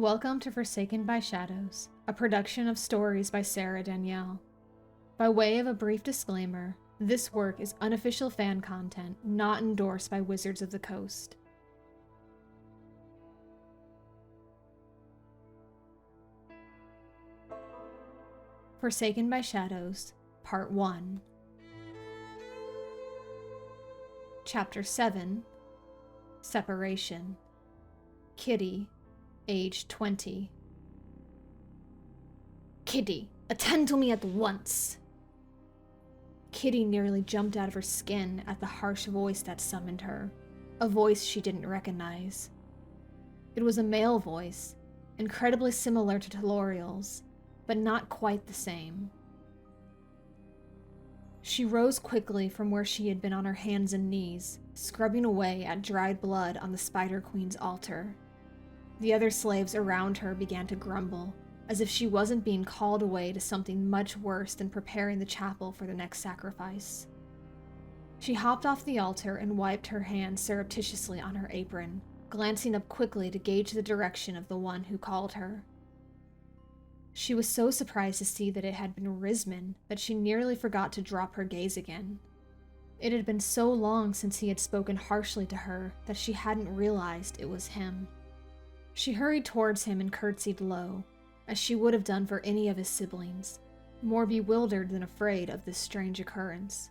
Welcome to Forsaken by Shadows, a production of Stories by Sarah Danielle. By way of a brief disclaimer, this work is unofficial fan content not endorsed by Wizards of the Coast. Forsaken by Shadows, Part 1. Chapter 7. Separation. Kitty, age 20. Kitty, attend to me at once! Kitty nearly jumped out of her skin at the harsh voice that summoned her, a voice she didn't recognize. It was a male voice, incredibly similar to Teloriel's, but not quite the same. She rose quickly from where she had been on her hands and knees, scrubbing away at dried blood on the Spider Queen's altar. The other slaves around her began to grumble, as if she wasn't being called away to something much worse than preparing the chapel for the next sacrifice. She hopped off the altar and wiped her hands surreptitiously on her apron, glancing up quickly to gauge the direction of the one who called her. She was so surprised to see that it had been Rismyn that she nearly forgot to drop her gaze again. It had been so long since he had spoken harshly to her that she hadn't realized it was him. She hurried towards him and curtsied low, as she would have done for any of his siblings, more bewildered than afraid of this strange occurrence.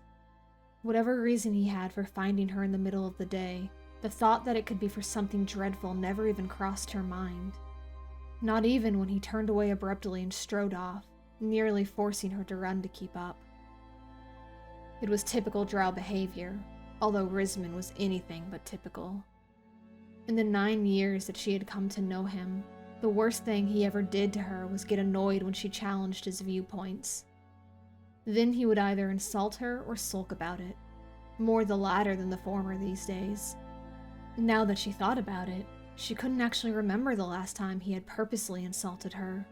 Whatever reason he had for finding her in the middle of the day, the thought that it could be for something dreadful never even crossed her mind. Not even when he turned away abruptly and strode off, nearly forcing her to run to keep up. It was typical drow behavior, although Rismyn was anything but typical. In the 9 years that she had come to know him, the worst thing he ever did to her was get annoyed when she challenged his viewpoints. Then he would either insult her or sulk about it, more the latter than the former these days. Now that she thought about it, she couldn't actually remember the last time he had purposely insulted her,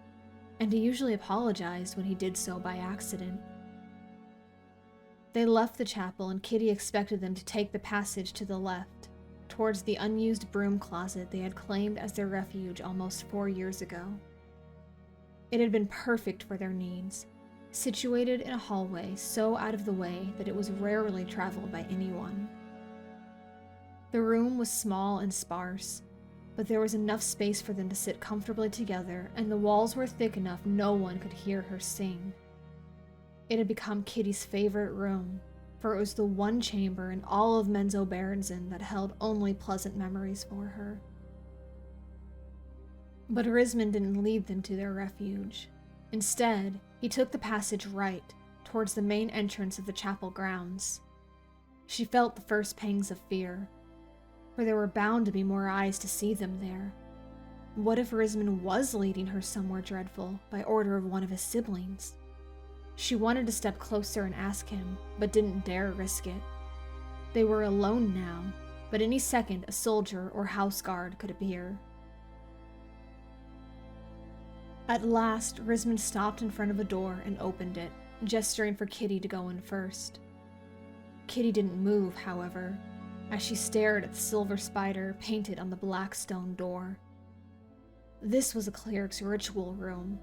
and he usually apologized when he did so by accident. They left the chapel and Kitty expected them to take the passage to the left, towards the unused broom closet they had claimed as their refuge almost 4 years ago. It had been perfect for their needs, situated in a hallway so out of the way that it was rarely traveled by anyone. The room was small and sparse, but there was enough space for them to sit comfortably together, and the walls were thick enough no one could hear her sing. It had become Kitty's favorite room, for it was the one chamber in all of Menzoberranzan that held only pleasant memories for her. But Rismyn didn't lead them to their refuge. Instead, he took the passage right, towards the main entrance of the chapel grounds. She felt the first pangs of fear, for there were bound to be more eyes to see them there. What if Rismyn was leading her somewhere dreadful by order of one of his siblings? She wanted to step closer and ask him, but didn't dare risk it. They were alone now, but any second a soldier or house guard could appear. At last, Rismyn stopped in front of a door and opened it, gesturing for Kitty to go in first. Kitty didn't move, however, as she stared at the silver spider painted on the black stone door. This was a cleric's ritual room.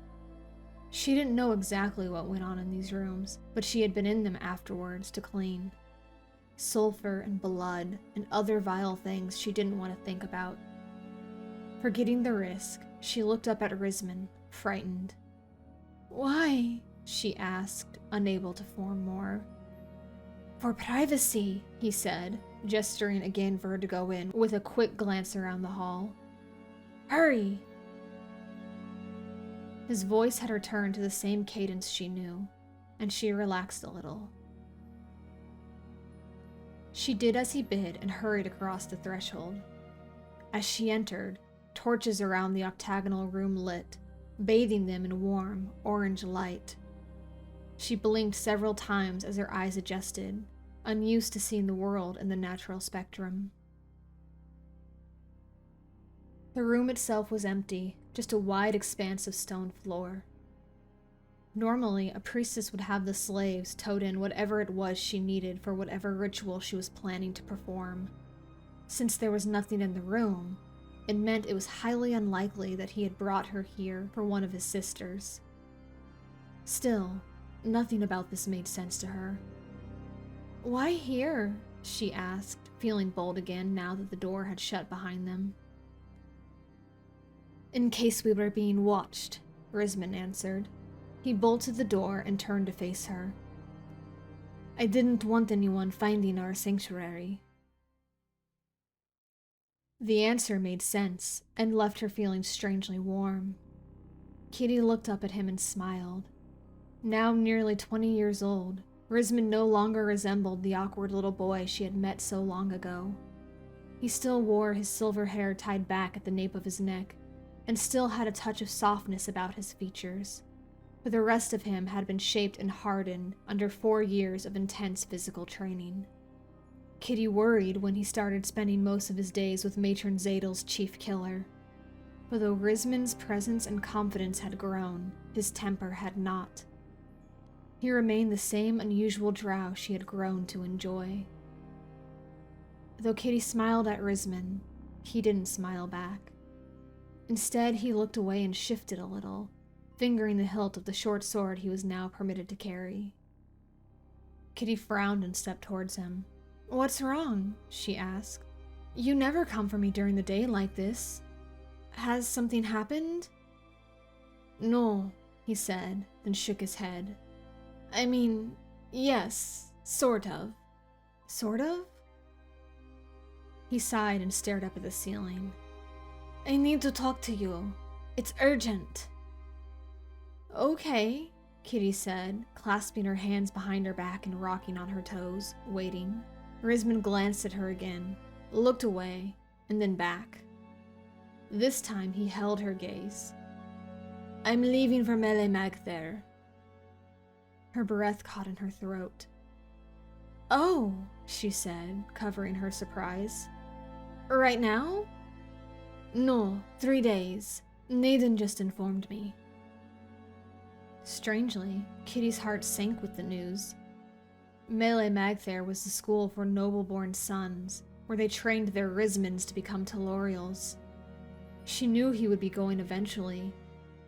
She didn't know exactly what went on in these rooms, but she had been in them afterwards to clean. Sulfur and blood and other vile things she didn't want to think about. Forgetting the risk, she looked up at Rismyn, frightened. "Why?" she asked, unable to form more. "For privacy," he said, gesturing again for her to go in with a quick glance around the hall. "Hurry!" His voice had returned to the same cadence she knew, and she relaxed a little. She did as he bid and hurried across the threshold. As she entered, torches around the octagonal room lit, bathing them in warm, orange light. She blinked several times as her eyes adjusted, unused to seeing the world in the natural spectrum. The room itself was empty, just a wide expanse of stone floor. Normally, a priestess would have the slaves tote in whatever it was she needed for whatever ritual she was planning to perform. Since there was nothing in the room, It meant it was highly unlikely that he had brought her here for one of his sisters. Still, nothing about this made sense to her. "Why here?" she asked, feeling bold again now that the door had shut behind them. "In case we were being watched," Rismyn answered. He bolted the door and turned to face her. "I didn't want anyone finding our sanctuary." The answer made sense and left her feeling strangely warm. Kitty looked up at him and smiled. Now nearly 20 years old, Rismyn no longer resembled the awkward little boy she had met so long ago. He still wore his silver hair tied back at the nape of his neck, and still had a touch of softness about his features, but the rest of him had been shaped and hardened under 4 years of intense physical training. Kitty worried when he started spending most of his days with Matron Zadel's chief killer. But though Rismyn's presence and confidence had grown, his temper had not. He remained the same unusual drow she had grown to enjoy. Though Kitty smiled at Rismyn, he didn't smile back. Instead, he looked away and shifted a little, fingering the hilt of the short sword he was now permitted to carry. Kitty frowned and stepped towards him. "What's wrong?" she asked. "You never come for me during the day like this. Has something happened?" "No," he said, then shook his head. "I mean, yes, sort of." "Sort of?" He sighed and stared up at the ceiling. "I need to talk to you. It's urgent." "Okay," Kitty said, clasping her hands behind her back and rocking on her toes, waiting. Rismyn glanced at her again, looked away, and then back. This time he held her gaze. "I'm leaving for Mele Magther." Her breath caught in her throat. "Oh," she said, covering her surprise. "Right now?" "No, 3 days. Naden just informed me." Strangely, Kitty's heart sank with the news. Mele Magther was the school for noble-born sons, where they trained their Rismyns to become Telorials. She knew he would be going eventually,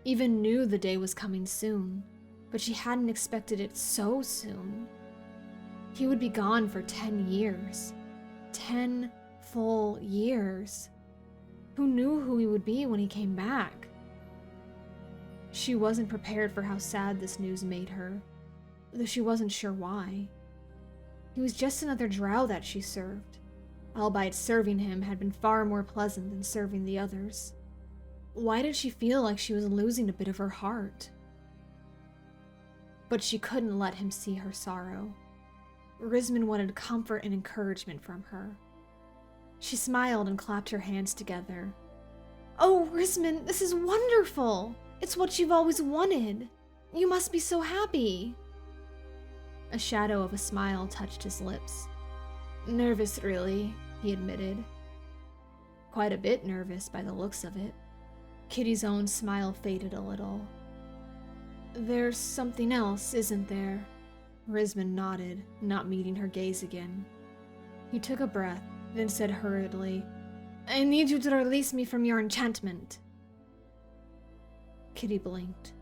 even knew the day was coming soon, but she hadn't expected it so soon. He would be gone for 10 years. 10 full years. Who knew who he would be when he came back? She wasn't prepared for how sad this news made her, though she wasn't sure why. He was just another drow that she served, albeit serving him had been far more pleasant than serving the others. Why did she feel like she was losing a bit of her heart? But she couldn't let him see her sorrow. Rismyn wanted comfort and encouragement from her. She smiled and clapped her hands together. "Oh, Rismyn, this is wonderful! It's what you've always wanted! You must be so happy!" A shadow of a smile touched his lips. "Nervous, really," he admitted. Quite a bit nervous by the looks of it. Kitty's own smile faded a little. "There's something else, isn't there?" Rismyn nodded, not meeting her gaze again. He took a breath, then said hurriedly, "I need you to release me from your enchantment." Kitty blinked.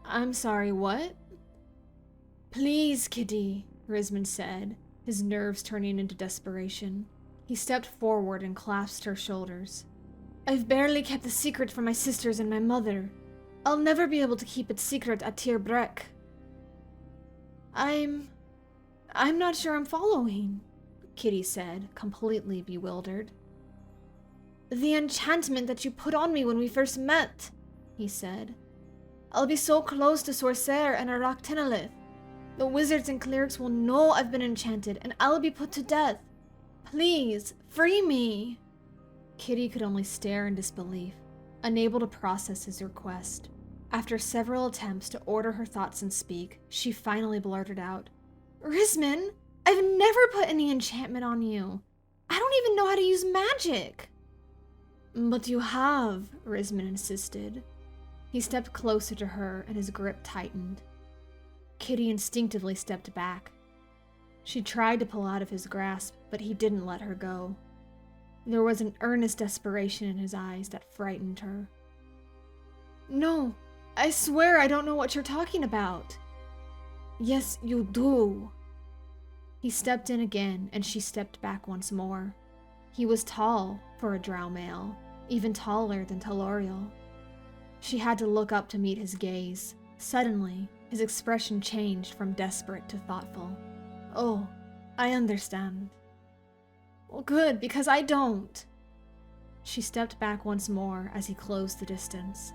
"I'm sorry, what?" "Please, Kitty," Rismyn said, his nerves turning into desperation. He stepped forward and clasped her shoulders. "I've barely kept the secret from my sisters and my mother. I'll never be able to keep it secret at Tir Brek." I'm not sure I'm following," Kitty said, completely bewildered. "The enchantment that you put on me when we first met," he said. "I'll be so close to Sorcerer and Arak Tenelith. The wizards and clerics will know I've been enchanted, and I'll be put to death. Please, free me." Kitty could only stare in disbelief, unable to process his request. After several attempts to order her thoughts and speak, she finally blurted out, "Rismyn, I've never put any enchantment on you. I don't even know how to use magic." "But you have," Rismyn insisted. He stepped closer to her and his grip tightened. Kitty instinctively stepped back. She tried to pull out of his grasp, but he didn't let her go. There was an earnest desperation in his eyes that frightened her. No, I swear I don't know what you're talking about. Yes, you do. He stepped in again, and she stepped back once more. He was tall for a drow male, even taller than Telorial. She had to look up to meet his gaze. Suddenly, his expression changed from desperate to thoughtful. Oh, I understand. Well, good, because I don't. She stepped back once more as he closed the distance.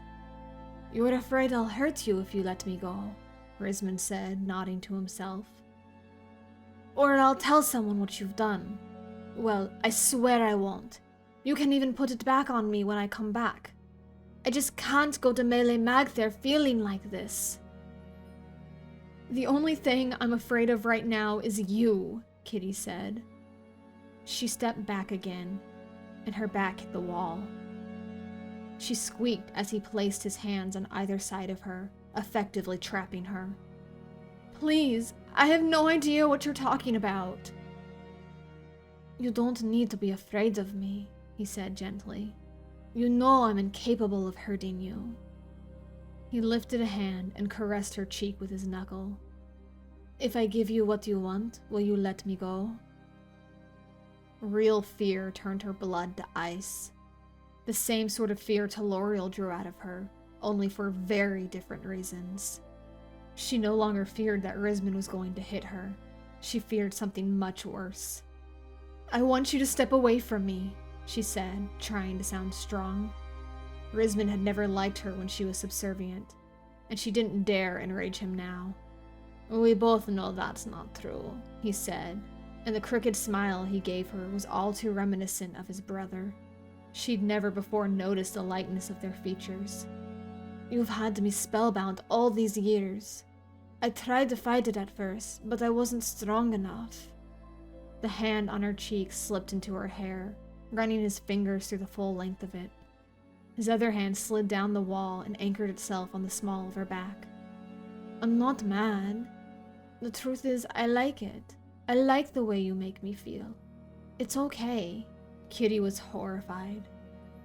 You're afraid I'll hurt you if you let me go, Rismyn said, nodding to himself. Or I'll tell someone what you've done. Well, I swear I won't. You can even put it back on me when I come back. I just can't go to Melee Mag there feeling like this. The only thing I'm afraid of right now is you, Kitty said. She stepped back again, and her back hit the wall. She squeaked as he placed his hands on either side of her, effectively trapping her. Please, I have no idea what you're talking about. You don't need to be afraid of me, he said gently. You know I'm incapable of hurting you. He lifted a hand and caressed her cheek with his knuckle. If I give you what you want, will you let me go? Real fear turned her blood to ice. The same sort of fear Telorial drew out of her, only for very different reasons. She no longer feared that Rismyn was going to hit her. She feared something much worse. I want you to step away from me, she said, trying to sound strong. Rismyn had never liked her when she was subservient, and she didn't dare enrage him now. We both know that's not true, he said, and the crooked smile he gave her was all too reminiscent of his brother. She'd never before noticed the likeness of their features. You've had me spellbound all these years. I tried to fight it at first, but I wasn't strong enough. The hand on her cheek slipped into her hair, running his fingers through the full length of it. His other hand slid down the wall and anchored itself on the small of her back. I'm not mad. The truth is, I like it. I like the way you make me feel. It's okay. Kitty was horrified.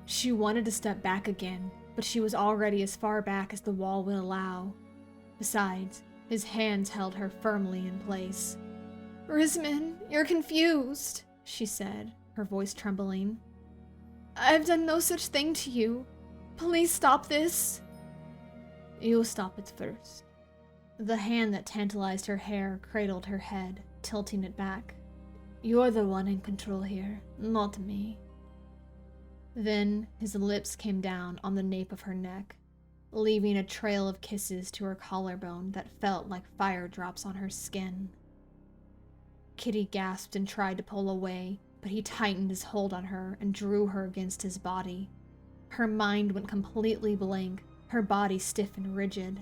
She wanted to step back again, but she was already as far back as the wall would allow. Besides, his hands held her firmly in place. Rismyn, you're confused, she said, her voice trembling. I've done no such thing to you. Please stop this. You stop it first. The hand that tantalized her hair cradled her head, tilting it back. You're the one in control here, not me. Then his lips came down on the nape of her neck, leaving a trail of kisses to her collarbone that felt like fire drops on her skin. Kitty gasped and tried to pull away, but he tightened his hold on her and drew her against his body. Her mind went completely blank, her body stiff and rigid.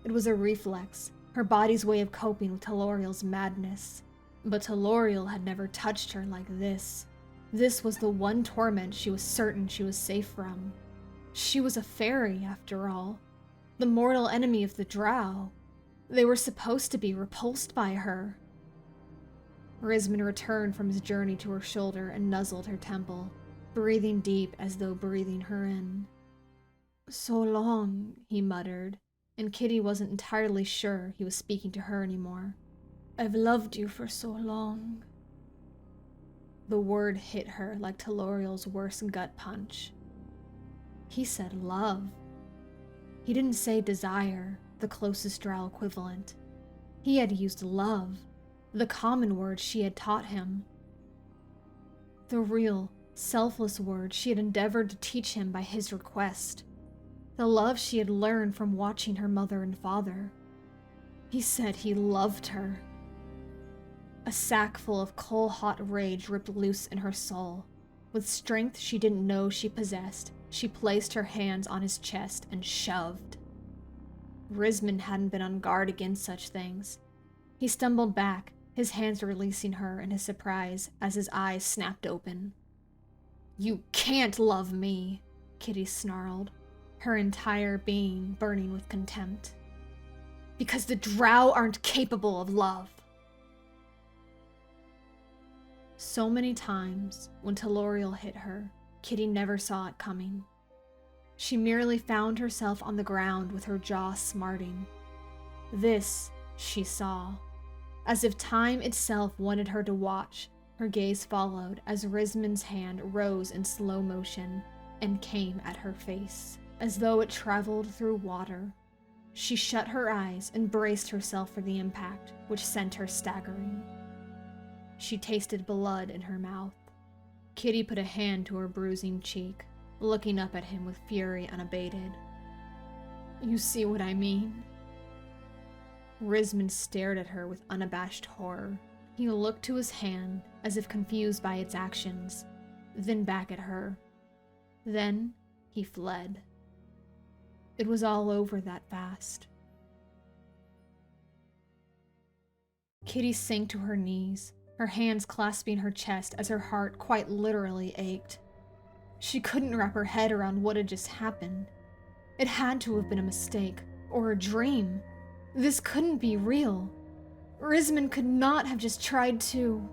It was a reflex, her body's way of coping with Telorial's madness. But Telorial had never touched her like this. This was the one torment she was certain she was safe from. She was a fairy, after all. The mortal enemy of the drow. They were supposed to be repulsed by her. Rismyn returned from his journey to her shoulder and nuzzled her temple, breathing deep as though breathing her in. So long, he muttered, and Kitty wasn't entirely sure he was speaking to her anymore. I've loved you for so long. The word hit her like Telorial's worst gut punch. He said love. He didn't say desire, the closest drow equivalent. He had used love, the common word she had taught him. The real, selfless word she had endeavored to teach him by his request. The love she had learned from watching her mother and father. He said he loved her. A sack full of coal-hot rage ripped loose in her soul. With strength she didn't know she possessed, she placed her hands on his chest and shoved. Rismyn hadn't been on guard against such things. He stumbled back, his hands releasing her in his surprise as his eyes snapped open. You can't love me, Kitty snarled, her entire being burning with contempt. Because the drow aren't capable of love. So many times, when Teloriel hit her, Kitty never saw it coming. She merely found herself on the ground with her jaw smarting. This she saw. As if time itself wanted her to watch, her gaze followed as Rismyn's hand rose in slow motion and came at her face, as though it traveled through water. She shut her eyes and braced herself for the impact, which sent her staggering. She tasted blood in her mouth. Kitty put a hand to her bruising cheek, looking up at him with fury unabated. "You see what I mean?" Rismyn stared at her with unabashed horror. He looked to his hand, as if confused by its actions, then back at her. Then he fled. It was all over that fast. Kitty sank to her knees, her hands clasping her chest as her heart quite literally ached. She couldn't wrap her head around what had just happened. It had to have been a mistake, or a dream. This couldn't be real. Rismyn could not have just tried to...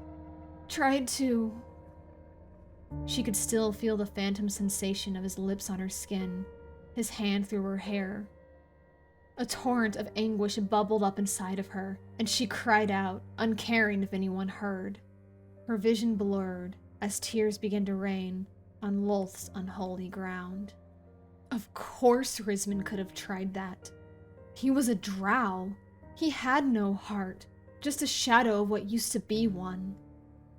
She could still feel the phantom sensation of his lips on her skin, his hand through her hair. A torrent of anguish bubbled up inside of her, and she cried out, uncaring if anyone heard. Her vision blurred as tears began to rain on Lolth's unholy ground. Of course Rismyn could have tried that. He was a drow. He had no heart, just a shadow of what used to be one.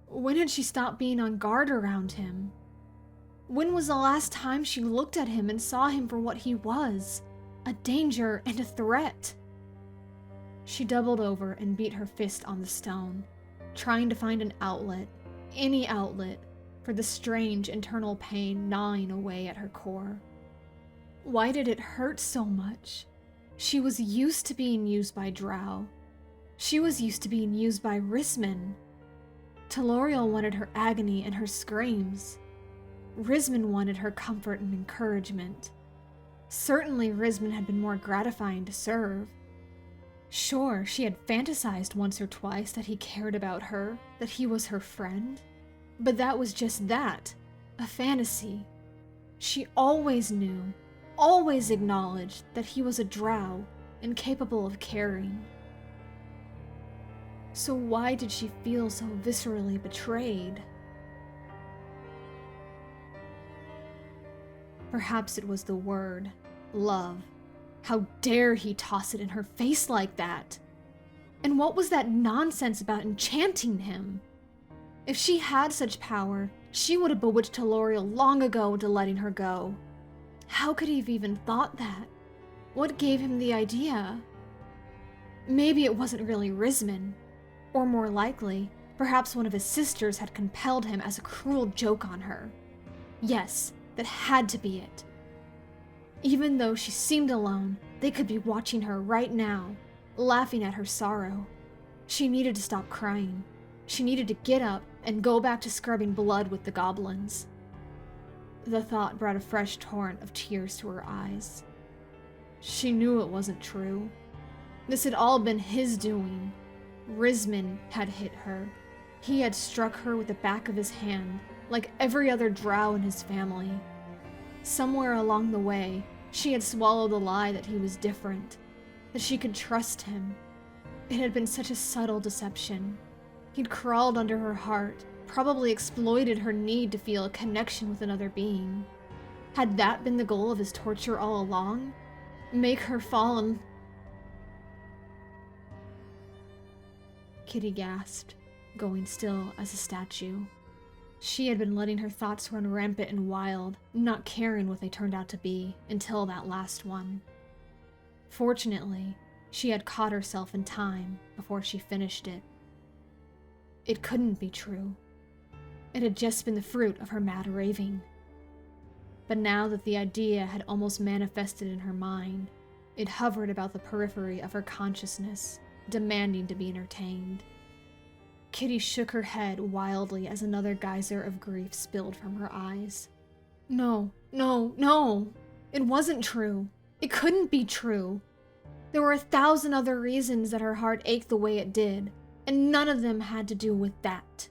When had she stopped being on guard around him? When was the last time she looked at him and saw him for what he was? A danger and a threat. She doubled over and beat her fist on the stone, trying to find an outlet, any outlet, for the strange internal pain gnawing away at her core. Why did it hurt so much? She was used to being used by drow. She was used to being used by Rismyn. Teloriel wanted her agony and her screams. Rismyn wanted her comfort and encouragement. Certainly Rismyn had been more gratifying to serve. Sure, she had fantasized once or twice that he cared about her, that he was her friend. But that was just that, a fantasy. She always knew, always acknowledged that he was a drow, incapable of caring. So why did she feel so viscerally betrayed? Perhaps it was the word, love. How dare he toss it in her face like that? And what was that nonsense about enchanting him? If she had such power, she would have bewitched Teloriel long ago into letting her go. How could he have even thought that? What gave him the idea? Maybe it wasn't really Rismyn. Or more likely, perhaps one of his sisters had compelled him as a cruel joke on her. Yes, that had to be it. Even though she seemed alone, they could be watching her right now, laughing at her sorrow. She needed to stop crying. She needed to get up and go back to scrubbing blood with the goblins. The thought brought a fresh torrent of tears to her eyes. She knew it wasn't true. This had all been his doing. Rismyn had hit her. He had struck her with the back of his hand, like every other drow in his family. Somewhere along the way, she had swallowed the lie that he was different, that she could trust him. It had been such a subtle deception. He'd crawled under her heart, probably exploited her need to feel a connection with another being. Had that been the goal of his torture all along? Make her fall in... Kitty gasped, going still as a statue. She had been letting her thoughts run rampant and wild, not caring what they turned out to be, until that last one. Fortunately, she had caught herself in time before she finished it. It couldn't be true. It had just been the fruit of her mad raving. But now that the idea had almost manifested in her mind, it hovered about the periphery of her consciousness, demanding to be entertained. Kitty shook her head wildly as another geyser of grief spilled from her eyes. No, no, no! It wasn't true. It couldn't be true. There were 1,000 other reasons that her heart ached the way it did, and none of them had to do with that.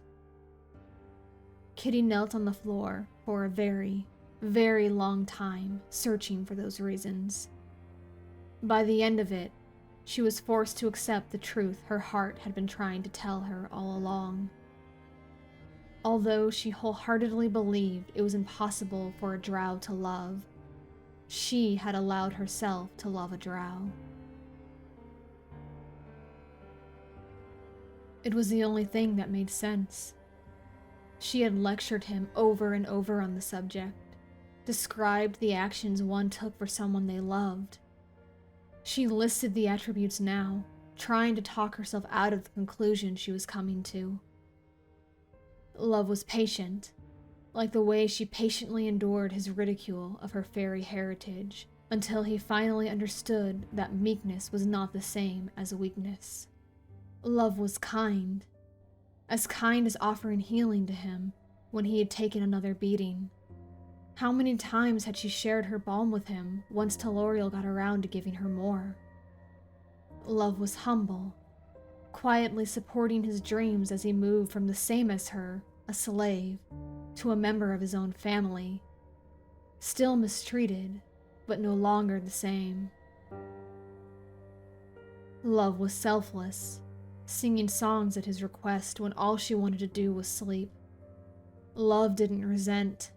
Kitty knelt on the floor for a very, very long time, searching for those reasons. By the end of it, she was forced to accept the truth her heart had been trying to tell her all along. Although she wholeheartedly believed it was impossible for a drow to love, she had allowed herself to love a drow. It was the only thing that made sense. She had lectured him over and over on the subject, described the actions one took for someone they loved. She listed the attributes now, trying to talk herself out of the conclusion she was coming to. Love was patient, like the way she patiently endured his ridicule of her fairy heritage, until he finally understood that meekness was not the same as weakness. Love was kind as offering healing to him when he had taken another beating. How many times had she shared her balm with him once Teloriel got around to giving her more? Love was humble, quietly supporting his dreams as he moved from the same as her, a slave, to a member of his own family. Still mistreated, but no longer the same. Love was selfless, singing songs at his request when all she wanted to do was sleep. Love didn't resent,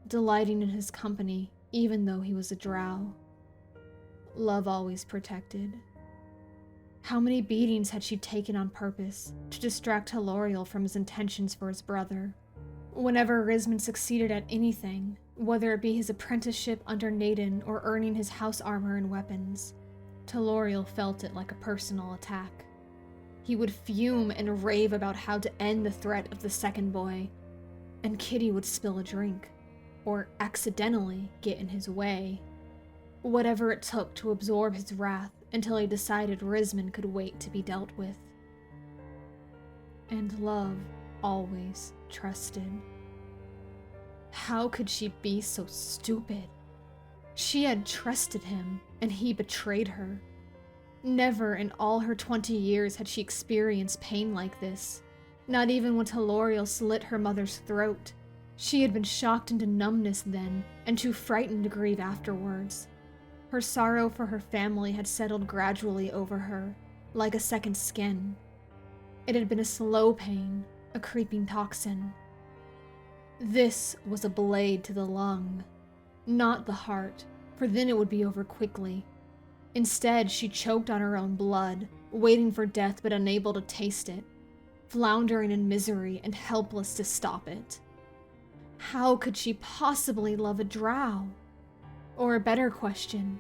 delighting in his company even though he was a drow. Love always protected. How many beatings had she taken on purpose to distract Teloriel from his intentions for his brother? Whenever Rismyn succeeded at anything, whether it be his apprenticeship under Naden or earning his house armor and weapons, Teloriel felt it like a personal attack. He would fume and rave about how to end the threat of the second boy, and Kitty would spill a drink, or accidentally get in his way. Whatever it took to absorb his wrath until he decided Rismyn could wait to be dealt with. And Love always trusted. How could she be so stupid? She had trusted him, and he betrayed her. Never in all her 20 years had she experienced pain like this. Not even when Teloriel slit her mother's throat. She had been shocked into numbness then, and too frightened to grieve afterwards. Her sorrow for her family had settled gradually over her, like a second skin. It had been a slow pain, a creeping toxin. This was a blade to the lung, not the heart, for then it would be over quickly. Instead, she choked on her own blood, waiting for death but unable to taste it, floundering in misery and helpless to stop it. How could she possibly love a drow? Or a better question,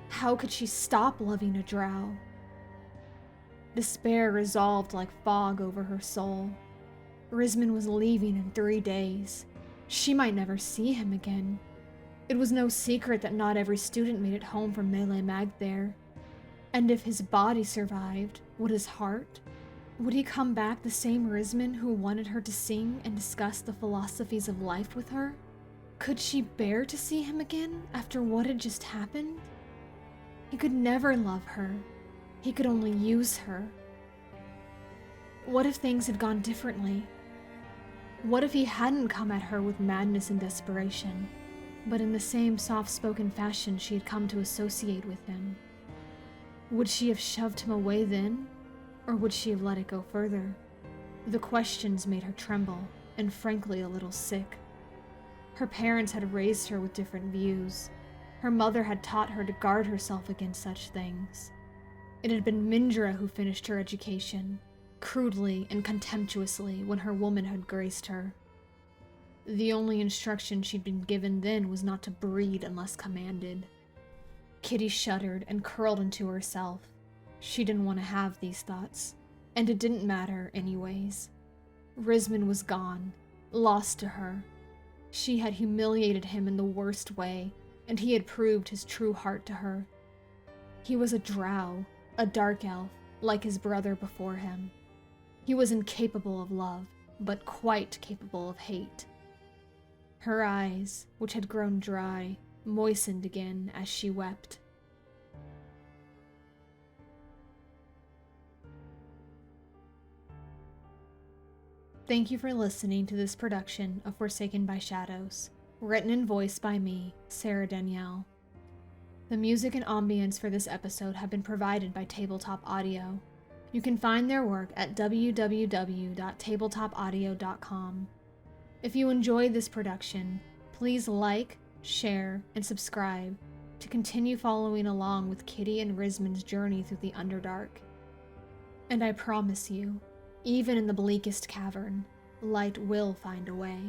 how could she stop loving a drow? Despair resolved like fog over her soul. Rismyn was leaving in 3 days. She might never see him again. It was no secret that not every student made it home from Melee Mag there. And if his body survived, would his heart? Would he come back the same Rismyn who wanted her to sing and discuss the philosophies of life with her? Could she bear to see him again after what had just happened? He could never love her. He could only use her. What if things had gone differently? What if he hadn't come at her with madness and desperation, but in the same soft-spoken fashion she had come to associate with him? Would she have shoved him away then, or would she have let it go further? The questions made her tremble, and frankly a little sick. Her parents had raised her with different views. Her mother had taught her to guard herself against such things. It had been Mindra who finished her education, crudely and contemptuously when her womanhood graced her. The only instruction she'd been given then was not to breed unless commanded. Kitty shuddered and curled into herself. She didn't want to have these thoughts, and it didn't matter anyways. Rismyn was gone, lost to her. She had humiliated him in the worst way, and he had proved his true heart to her. He was a drow, a dark elf, like his brother before him. He was incapable of love, but quite capable of hate. Her eyes, which had grown dry, moistened again as she wept. Thank you for listening to this production of Forsaken by Shadows, written and voiced by me, Sarah Danielle. The music and ambience for this episode have been provided by Tabletop Audio. You can find their work at www.tabletopaudio.com. If you enjoyed this production, please like, share, and subscribe to continue following along with Kitty and Rismyn's journey through the Underdark. And I promise you, even in the bleakest cavern, light will find a way.